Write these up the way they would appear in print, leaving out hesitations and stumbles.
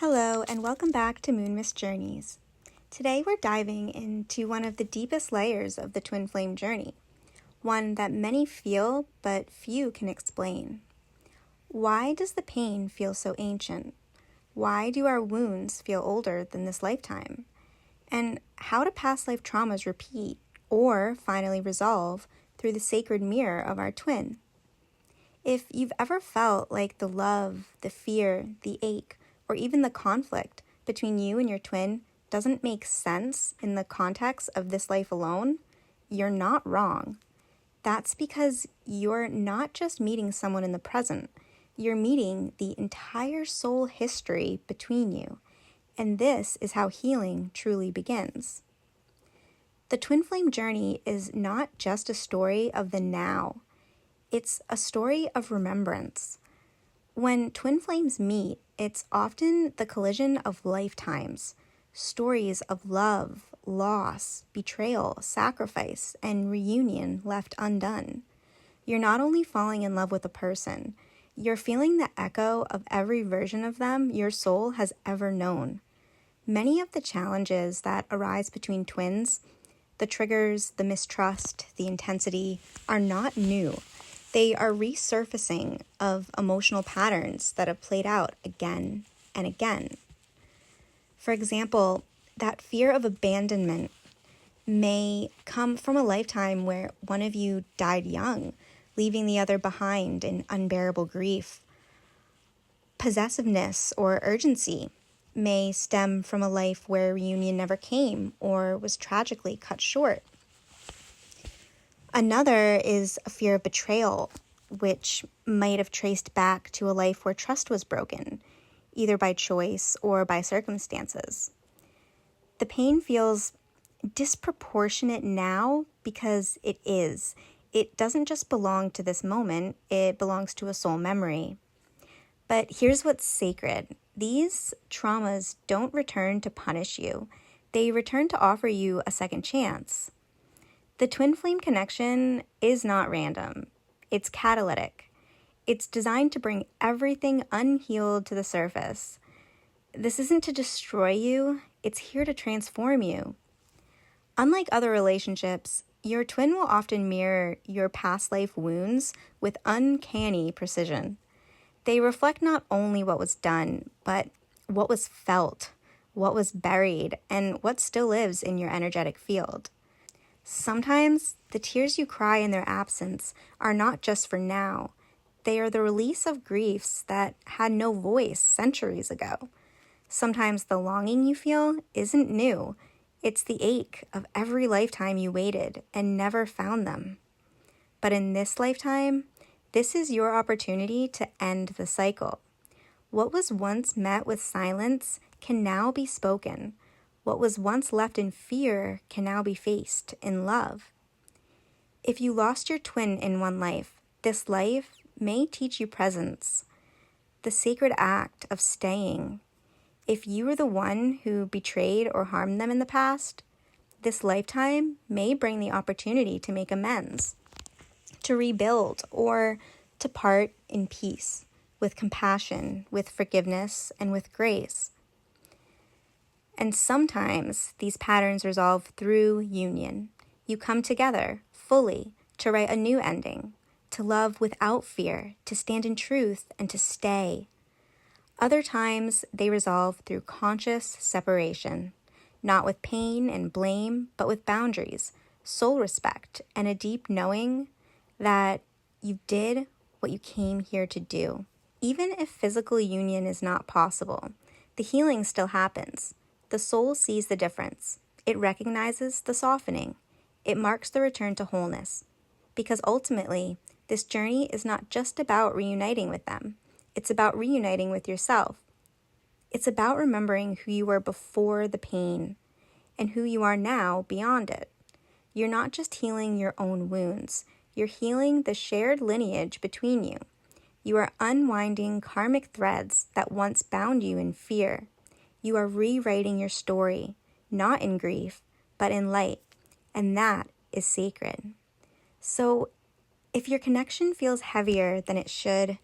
Hello, and welcome back to Moon Mist Journeys. Today we're diving into one of the deepest layers of the twin flame journey, one that many feel but few can explain. Why does the pain feel so ancient? Why do our wounds feel older than this lifetime? And how do past life traumas repeat or finally resolve through the sacred mirror of our twin? If you've ever felt like the love, the fear, the ache, or even the conflict between you and your twin doesn't make sense in the context of this life alone, you're not wrong. That's because you're not just meeting someone in the present, you're meeting the entire soul history between you. And this is how healing truly begins. The twin flame journey is not just a story of the now, it's a story of remembrance. When twin flames meet, it's often the collision of lifetimes, stories of love, loss, betrayal, sacrifice, and reunion left undone. You're not only falling in love with a person, you're feeling the echo of every version of them your soul has ever known. Many of the challenges that arise between twins, the triggers, the mistrust, the intensity, are not new. They are resurfacing of emotional patterns that have played out again and again. For example, that fear of abandonment may come from a lifetime where one of you died young, leaving the other behind in unbearable grief. Possessiveness or urgency may stem from a life where reunion never came or was tragically cut short. Another is a fear of betrayal, which might have traced back to a life where trust was broken, either by choice or by circumstances. The pain feels disproportionate now because it is. It doesn't just belong to this moment, it belongs to a soul memory. But here's what's sacred. These traumas don't return to punish you. They return to offer you a second chance. The twin flame connection is not random. It's catalytic. It's designed to bring everything unhealed to the surface. This isn't to destroy you, it's here to transform you. Unlike other relationships, your twin will often mirror your past life wounds with uncanny precision. They reflect not only what was done, but what was felt, what was buried, and what still lives in your energetic field. Sometimes the tears you cry in their absence are not just for now. They are the release of griefs that had no voice centuries ago. Sometimes the longing you feel isn't new. It's the ache of every lifetime you waited and never found them. But in this lifetime, this is your opportunity to end the cycle. What was once met with silence can now be spoken. What was once left in fear can now be faced in love. If you lost your twin in one life, this life may teach you presence, the sacred act of staying. If you were the one who betrayed or harmed them in the past, this lifetime may bring the opportunity to make amends, to rebuild, or to part in peace, with compassion, with forgiveness, and with grace. And sometimes these patterns resolve through union. You come together fully to write a new ending, to love without fear, to stand in truth, and to stay. Other times they resolve through conscious separation, not with pain and blame, but with boundaries, soul respect, and a deep knowing that you did what you came here to do. Even if physical union is not possible, the healing still happens. The soul sees the difference. It recognizes the softening. It marks the return to wholeness. Because ultimately, this journey is not just about reuniting with them. It's about reuniting with yourself. It's about remembering who you were before the pain and who you are now beyond it. You're not just healing your own wounds. You're healing the shared lineage between you. You are unwinding karmic threads that once bound you in fear. You are rewriting your story, not in grief, but in light, and that is sacred. So, if your connection feels heavier than it should,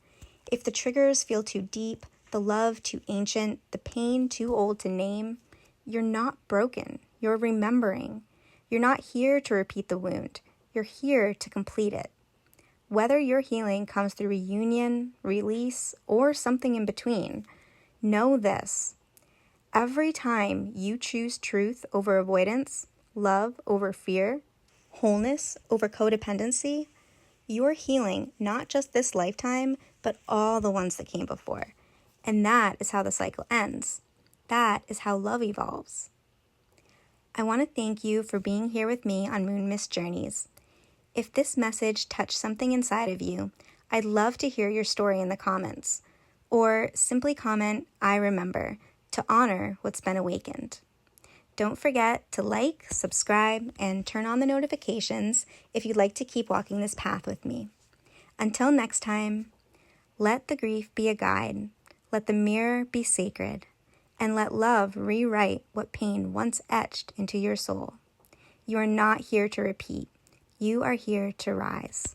if the triggers feel too deep, the love too ancient, the pain too old to name, you're not broken. You're remembering. You're not here to repeat the wound. You're here to complete it. Whether your healing comes through reunion, release, or something in between, know this. Every time you choose truth over avoidance, love over fear, wholeness over codependency, you're healing not just this lifetime, but all the ones that came before. And that is how the cycle ends. That is how love evolves. I want to thank you for being here with me on Moon Mist Journeys. If this message touched something inside of you, I'd love to hear your story in the comments. Or simply comment, "I remember," to honor what's been awakened. Don't forget to like, subscribe, and turn on the notifications if you'd like to keep walking this path with me. Until next time, let the grief be a guide, let the mirror be sacred, and let love rewrite what pain once etched into your soul. You are not here to repeat. You are here to rise.